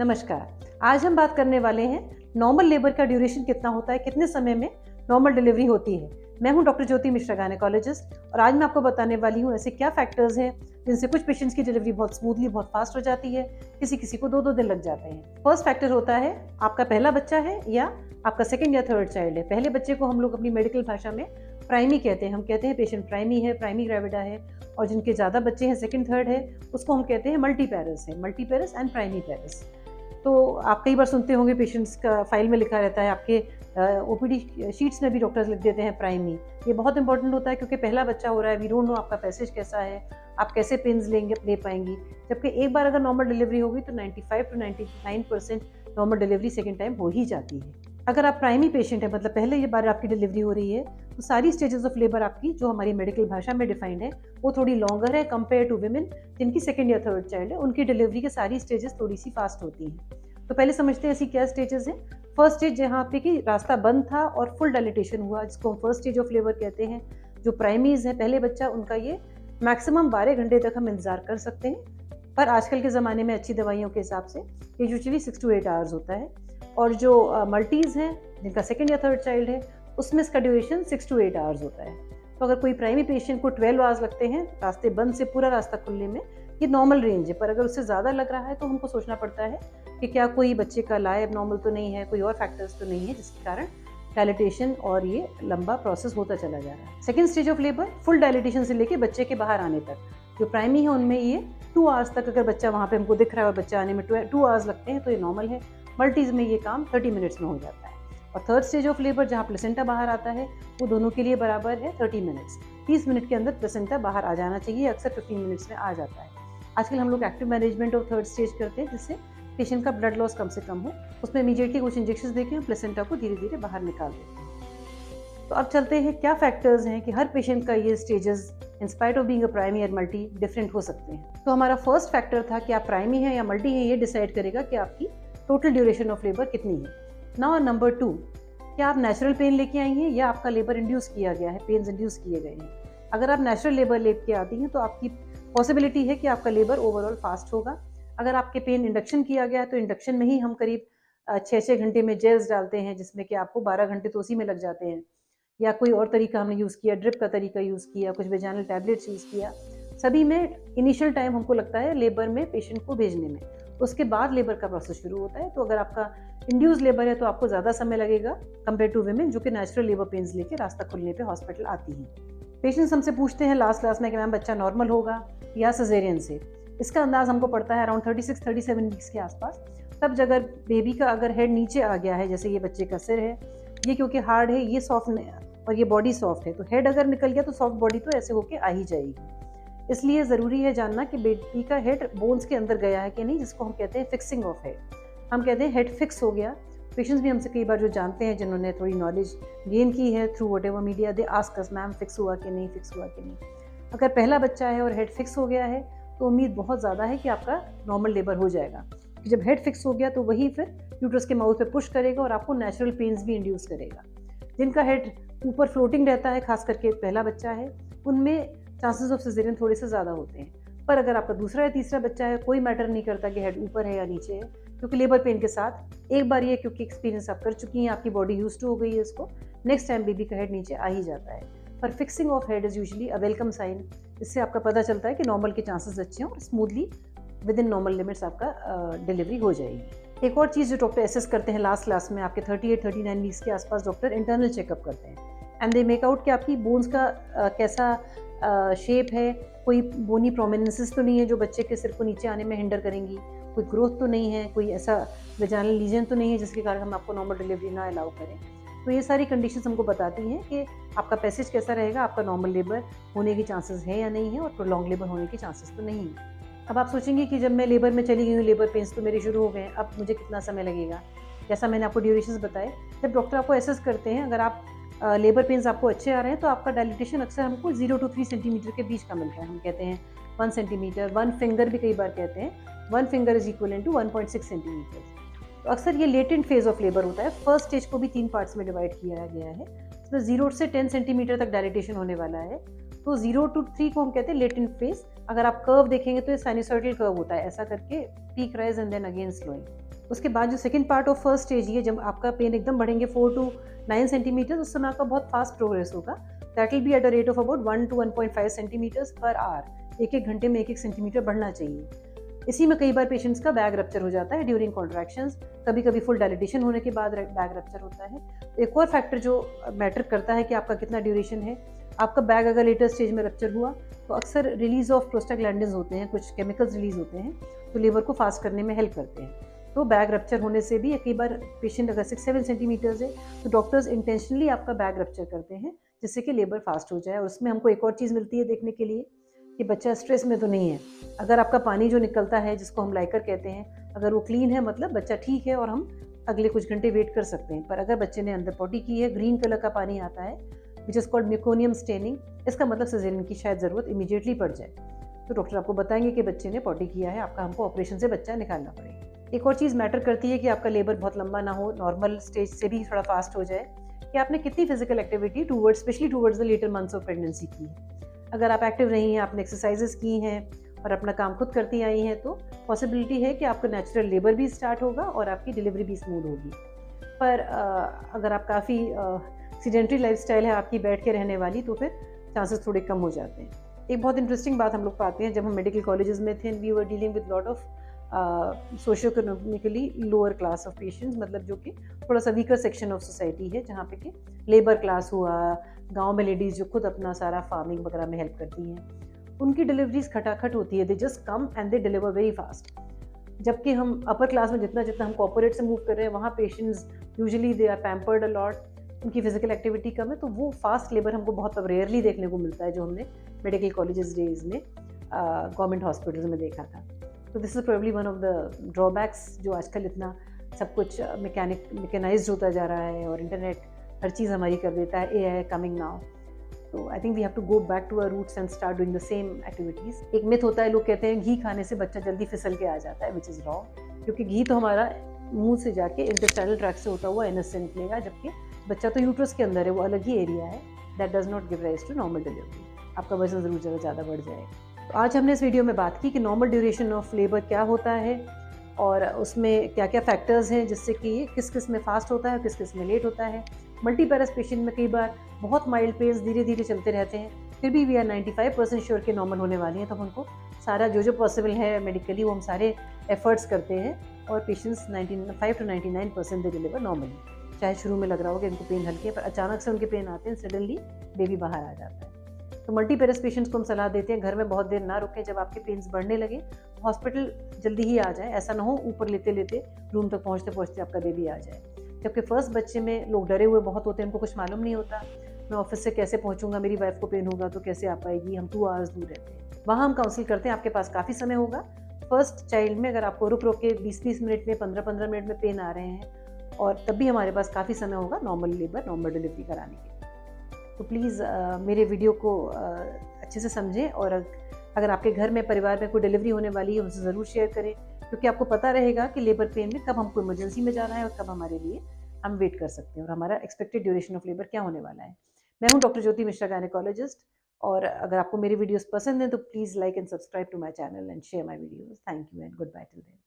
नमस्कार। आज हम बात करने वाले हैं नॉर्मल लेबर का ड्यूरेशन कितना होता है, कितने समय में नॉर्मल डिलीवरी होती है। मैं हूं डॉक्टर ज्योति मिश्रा, गायनेकोलॉजिस्ट, और आज मैं आपको बताने वाली हूं ऐसे क्या फैक्टर्स हैं जिनसे कुछ पेशेंट्स की डिलीवरी बहुत स्मूथली, बहुत फास्ट हो जाती है, किसी को 2-2 दिन लग जाते हैं। फर्स्ट फैक्टर होता है आपका पहला बच्चा है या आपका सेकंड या थर्ड चाइल्ड है। पहले बच्चे को हम लोग अपनी मेडिकल भाषा में प्राइमी कहते हैं। हम कहते हैं पेशेंट प्राइमी है, प्राइमी ग्रेविडा है, और जिनके ज़्यादा बच्चे हैं, सेकंड थर्ड है, उसको हम कहते हैं मल्टीपेरस है, मल्टीपेरस एंड प्राइमी पेरस। तो आप कई बार सुनते होंगे पेशेंट्स का फाइल में लिखा रहता है, आपके ओपीडी शीट्स में भी डॉक्टर्स लिख देते हैं प्राइमी। ये बहुत इंपॉर्टेंट होता है क्योंकि पहला बच्चा हो रहा है, वी डोंट नो आपका पैसेज कैसा है, आप कैसे पेन्स ले पाएंगी। जबकि एक बार अगर नॉर्मल डिलीवरी होगी तो 95 to 99% normal delivery second time हो ही जाती है। अगर आप प्राइमी पेशेंट है, मतलब पहले ये बार आपकी डिलीवरी हो रही है, तो सारी स्टेजेस ऑफ लेबर आपकी जो हमारी मेडिकल भाषा में डिफाइंड है वो थोड़ी लॉन्गर है कंपेयर टू विमेन जिनकी सेकंड या थर्ड चाइल्ड है। उनकी डिलीवरी की सारी स्टेजेस थोड़ी सी फास्ट होती हैं। तो पहले समझते हैं ऐसी क्या स्टेजेस हैं। फर्स्ट स्टेज जहाँ पे कि रास्ता बंद था और फुल डायलिटेशन हुआ, जिसको हम फर्स्ट स्टेज ऑफ लेबर कहते हैं। जो प्राइमीज है, पहले बच्चा, उनका ये मैक्सिमम 12 घंटे तक हम इंतजार कर सकते हैं, पर आजकल के ज़माने में अच्छी दवाइयों के हिसाब से ये यूजुअली 6 to 8 आवर्स होता है। और जो मल्टीज़ हैं जिनका सेकंड या थर्ड चाइल्ड है, उसमें इसका ड्यूरेशन 6 to 8 आवर्स होता है। तो अगर कोई प्राइमी पेशेंट को 12 आवर्स लगते हैं रास्ते बंद से पूरा रास्ता खुलने में, ये नॉर्मल रेंज है। पर अगर उससे ज़्यादा लग रहा है तो हमको सोचना पड़ता है कि क्या कोई बच्चे का लाए एबनॉर्मल तो नहीं है, कोई और फैक्टर्स तो नहीं है जिसके कारण डायलिटेशन और ये लंबा प्रोसेस होता चला जा रहा है। Second stage of labour, full dilatation से लेके बच्चे के बाहर आने तक। जो प्राइमी है उनमें ये 2 आवर्स तक, अगर बच्चा वहाँ पे हमको दिख रहा है और बच्चा आने में 2 आवर्स लगते हैं तो ये नॉर्मल है। मल्टीज़ में ये काम 30 मिनट्स में हो जाता है। और थर्ड स्टेज ऑफ लेबर जहाँ प्लेसेंटा बाहर आता है, वो दोनों के लिए बराबर है 30 मिनट्स। 30 मिनट के अंदर प्लेसेंटा बाहर आ जाना चाहिए, अक्सर 15 मिनट्स में आ जाता है। आजकल हम लोग active management of third stage करते हैं जिससे पेशेंट का ब्लड लॉस कम से कम हो। उसमें इमीडिएटली कुछ इंजेक्शन देके हम प्लेसेंटा को धीरे धीरे बाहर निकाल देते हैं। तो अब चलते हैं क्या फैक्टर्स हैं कि हर पेशेंट का ये stages in spite of being a primi और मल्टी डिफरेंट हो सकते हैं। तो हमारा फर्स्ट फैक्टर था कि आप प्राइमी है या मल्टी है, ये डिसाइड करेगा कि आपकी टोटल ड्यूरेशन ऑफ लेबर कितनी है। नाउ नंबर 2, क्या आप नेचुरल पेन लेके आई हैं या आपका लेबर इंड्यूस किया गया है, पेन्स इंड्यूस किए गए हैं। अगर आप नेचुरल लेबर लेके आती हैं तो आपकी पॉसिबिलिटी है कि आपका लेबर ओवरऑल फास्ट होगा। अगर आपके पेन इंडक्शन किया गया है तो इंडक्शन में ही हम करीब 6-6 घंटे में जेल्स डालते हैं, जिसमें कि आपको 12 घंटे तो उसी में लग जाते हैं। या कोई और तरीका हमने यूज़ किया, ड्रिप का तरीका यूज़ किया, कुछ वेजाइनल टैबलेट्स यूज़ किया। सभी में इनिशियल टाइम हमको लगता है लेबर में पेशेंट को भेजने में, उसके बाद लेबर का प्रोसेस शुरू होता है। तो अगर आपका इंड्यूस लेबर है तो आपको ज़्यादा समय लगेगा कंपेयर टू विमेन जो कि नेचुरल लेबर पेन्स लेके रास्ता खुलने पे हॉस्पिटल आती हैं। पेशेंट्स हमसे पूछते हैं लास्ट में कि मैम बच्चा नॉर्मल होगा या सिजेरियन से। इसका अंदाज हमको पड़ता है अराउंड 36-37 वीक्स के आसपास। तब अगर बेबी का अगर हेड नीचे आ गया है, जैसे ये बच्चे का सिर है, ये क्योंकि हार्ड है, ये सॉफ्ट और ये बॉडी सॉफ्ट है, तो हेड अगर निकल गया तो सॉफ्ट बॉडी तो ऐसे होके आ ही जाएगी। इसलिए ज़रूरी है जानना कि बेबी का हेड बोन्स के अंदर गया है कि नहीं, जिसको हम कहते हैं फिक्सिंग ऑफ हेड। हम कहते हैं हेड फिक्स हो गया। पेशेंट्स भी हमसे कई बार जो जानते हैं, जिन्होंने थोड़ी नॉलेज गेन की है through what ever media, they ask us ma'am fix हुआ कि नहीं, फिक्स हुआ कि नहीं। अगर पहला बच्चा है और हेड फिक्स हो गया है तो उम्मीद बहुत ज़्यादा है कि आपका नॉर्मल लेबर हो जाएगा। जब हेड फिक्स हो गया तो वही फिर यूट्रस के माउथ पे पुश करेगा और आपको नेचुरल पेन्स भी इंड्यूस करेगा। जिनका हेड ऊपर फ्लोटिंग रहता है, खास करके पहला बच्चा है, उनमें चांसेस ऑफ सिजेरियन थोड़े से ज़्यादा होते हैं। पर अगर आपका दूसरा या तीसरा बच्चा है, कोई मैटर नहीं करता कि हेड ऊपर है या नीचे है, क्योंकि लेबर पेन के साथ एक बार ये क्योंकि एक्सपीरियंस आप कर चुकी हैं, आपकी बॉडी यूज टू हो गई है इसको, नेक्स्ट टाइम बेबी का हेड नीचे आ ही जाता है। पर fixing of head is usually a welcome sign. इससे आपका पता चलता है कि नॉर्मल के चांसेस अच्छे हैं और smoothly with in normal limits आपका डिलीवरी हो जाएगी। एक और चीज़ जो डॉक्टर एसेस करते हैं लास्ट क्लास में, आपके 38-39 वीक्स के आसपास डॉक्टर इंटरनल चेकअप करते हैं एंड दे मेक आउट कि आपकी बोन्स का कैसा शेप है, कोई बोनी प्रोमिनेंसेस तो नहीं है जो बच्चे के सिर को नीचे आने में हिंडर करेंगी, कोई ग्रोथ तो नहीं है, कोई ऐसा वेजाइनल लीजन तो नहीं है जिसके कारण हम आपको नॉर्मल डिलीवरी ना अलाउ करें। तो ये सारी कंडीशंस हमको बताती हैं कि आपका पैसेज कैसा रहेगा, आपका नॉर्मल लेबर होने की चांसेस है या नहीं है, और प्रोलॉन्ग लेबर होने की चांसेस तो नहीं है। अब आप सोचेंगे कि जब मैं लेबर में चली गई हूँ, लेबर पेन्स तो मेरे शुरू हो गए हैं, अब मुझे कितना समय लगेगा। जैसा मैंने आपको ड्यूरेशंस बताए, जब डॉक्टर आपको एसेस करते हैं, अगर आप लेबर पेन्स आपको अच्छे आ रहे हैं तो आपका डायलिटेशन अक्सर हमको 0 to 3 सेंटीमीटर के बीच का मिलता है। हम कहते हैं 1 सेंटीमीटर, 1 फिंगर भी कई बार कहते हैं, 1 finger is equal to 1.6 centimetre. तो अक्सर ये लेटेंट फेज ऑफ लेबर होता है। फर्स्ट स्टेज को भी 3 पार्ट्स में डिवाइड किया गया है। इसमें 0 से 10 सेंटीमीटर तक डायलिटेशन होने वाला है। तो 0 to 3 को हम कहते हैं लेटेंट फेज। अगर आप कर्व देखेंगे तो ये साइनसॉइडल कर्व होता है, ऐसा करके peak rise and then again slowing. उसके बाद जो second part of first stage ये जब आपका पेन एकदम बढ़ेंगे 4 to 9 सेंटीमीटर, उस समय आपका बहुत फास्ट प्रोग्रेस होगा। That will be at a rate of about 1 to 1.5 centimetres per hour. एक एक घंटे में 1-1 सेंटीमीटर बढ़ना चाहिए। इसी में कई बार पेशेंट्स का बैग रप्चर हो जाता है ड्यूरिंग कॉन्ट्रैक्शंस, कभी कभी फुल डायलिटेशन होने के बाद बैग रप्चर होता है। एक और फैक्टर जो मैटर करता है कि आपका कितना ड्यूरेशन है, आपका बैग अगर लेटर स्टेज में रप्चर हुआ तो अक्सर रिलीज ऑफ प्रोस्टाग्लैंडिन्स होते हैं, कुछ केमिकल्स रिलीज होते हैं तो लेबर को फास्ट करने में हेल्प करते हैं। तो बैग रप्चर होने से भी कई बार पेशेंट अगर 6-7 सेंटीमीटर्स है तो डॉक्टर्स इंटेंशनली आपका बैग रप्चर करते हैं जिससे कि लेबर फास्ट हो जाए। और उसमें हमको एक और चीज़ मिलती है देखने के लिए कि बच्चा स्ट्रेस में तो नहीं है। अगर आपका पानी जो निकलता है जिसको हम लाइकर कहते हैं, अगर वो क्लीन है मतलब बच्चा ठीक है और हम अगले कुछ घंटे वेट कर सकते हैं। पर अगर बच्चे ने अंदर पॉटी की है, ग्रीन कलर का पानी आता है which is called meconium staining, इसका मतलब सिजेरियन की शायद ज़रूरत इमीडिएटली पड़ जाए। तो डॉक्टर आपको बताएंगे कि बच्चे ने पॉटी किया है, आपका हमको ऑपरेशन से बच्चा निकालना पड़ेगा। एक और चीज़ मैटर करती है कि आपका लेबर बहुत लंबा ना हो, नॉर्मल स्टेज से भी थोड़ा फास्ट हो जाए, कि आपने कितनी physical activity towards specially towards the later months of pregnancy की है। अगर आप एक्टिव रही हैं, आपने एक्सरसाइजेस की हैं और अपना काम खुद करती आई हैं तो पॉसिबिलिटी है कि आपका नेचुरल लेबर भी स्टार्ट होगा और आपकी डिलीवरी भी स्मूथ होगी। पर अगर आप काफ़ी सीडेंट्री लाइफस्टाइल है आपकी, बैठ के रहने वाली, तो फिर चांसेस थोड़े कम हो जाते हैं। एक बहुत इंटरेस्टिंग बात हम लोग पाते हैं जब हम मेडिकल कॉलेजेस में थे, we were dealing with lot of socio economically lower class of patients, मतलब जो कि थोड़ा सा वीकर सेक्शन ऑफ सोसाइटी है, जहाँ पे कि लेबर क्लास हुआ, गांव में लेडीज़ जो खुद अपना सारा फार्मिंग वगैरह में हेल्प करती हैं, उनकी डिलीवरीज खटाखट होती है। They just come and they deliver very fast. जबकि हम अपर क्लास में जितना जितना हम कॉर्पोरेट से मूव कर रहे हैं, वहाँ patients usually they are pampered a lot, उनकी फिजिकल एक्टिविटी कम है, तो वो फास्ट लेबर हमको बहुत अब रेयरली देखने को मिलता है जो हमने मेडिकल कॉलेजेस डेज में गवर्नमेंट हॉस्पिटल्स में देखा था। तो this is probably one of the drawbacks जो आजकल इतना सब कुछ मैकेनाइज्ड होता जा रहा है और इंटरनेट हर चीज़ हमारी कर देता है, AI कमिंग नाउ। तो I think we have to go back to our roots and start doing the same activities. एक मिथ होता है, लोग कहते हैं घी खाने से बच्चा जल्दी फिसल के आ जाता है, विच इज़ रॉन्ग, क्योंकि घी तो हमारा मुंह से जाके इंटेस्टाइनल ट्रैक्ट से होता हुआ एनस से निकलेगा, जबकि बच्चा तो यूट्रस के अंदर है, वो अलग ही एरिया है। That does not give rise to normal delivery. आपका वजन ज़रूर ज़्यादा बढ़ जाएगा। तो आज हमने इस वीडियो में बात की कि नॉर्मल ड्यूरेशन ऑफ लेबर क्या होता है और उसमें क्या क्या फैक्टर्स हैं जिससे कि किस किस में फास्ट होता है और किस किस में लेट होता है। मल्टीपैरस पेशेंट में कई बार बहुत माइल्ड पेस धीरे धीरे चलते रहते हैं, फिर भी वी आर 95% श्योर के नॉर्मल होने वाली हैं, तो हम उनको सारा जो पॉसिबल है मेडिकली वो हम सारे एफर्ट्स करते हैं और patients 95 to 99% they deliver normally. चाहे शुरू में लग रहा हो कि इनको पेन हल्की है, पर अचानक से उनके पेन आते हैं, सडनली बेबी बाहर आ जाता है। तो मल्टीपैरस पेशेंट्स को हम सलाह देते हैं घर में बहुत देर ना रुकें, जब आपके पेन्स बढ़ने लगे हॉस्पिटल जल्दी ही आ जाए। ऐसा ना हो ऊपर लेते लेते रूम तक पहुँचते पहुँचते आपका बेबी आ जाए। जबकि फर्स्ट बच्चे में लोग डरे हुए बहुत होते हैं, उनको कुछ मालूम नहीं होता, मैं ऑफिस से कैसे पहुँचूंगा, मेरी वाइफ को पेन होगा तो कैसे आ पाएगी, हम 2 आवर्स दूर रहते हैं। वहाँ हम काउंसिल करते हैं, आपके पास काफ़ी समय होगा। फर्स्ट चाइल्ड में अगर आपको रुक रुक के 20-20 मिनट में 15-15 मिनट में पेन आ रहे हैं और तब भी हमारे पास काफ़ी समय होगा नॉर्मल लेबर नॉर्मल डिलीवरी कराने के लिए। तो प्लीज़ मेरे वीडियो को अच्छे से समझें और अगर आपके घर में परिवार में कोई डिलीवरी होने वाली है उनसे ज़रूर शेयर करें, क्योंकि आपको पता रहेगा कि लेबर पेन में कब हमको इमरजेंसी में जाना है और कब हमारे लिए हम वेट कर सकते हैं और हमारा एक्सपेक्टेड ड्यूरेशन ऑफ लेबर क्या होने वाला है। मैं हूं डॉक्टर ज्योति मिश्रा, गायनेकोलॉजिस्ट, और अगर आपको मेरी वीडियोस पसंद हैं तो please like and subscribe to my channel and share my videos. Thank you and good bye till then.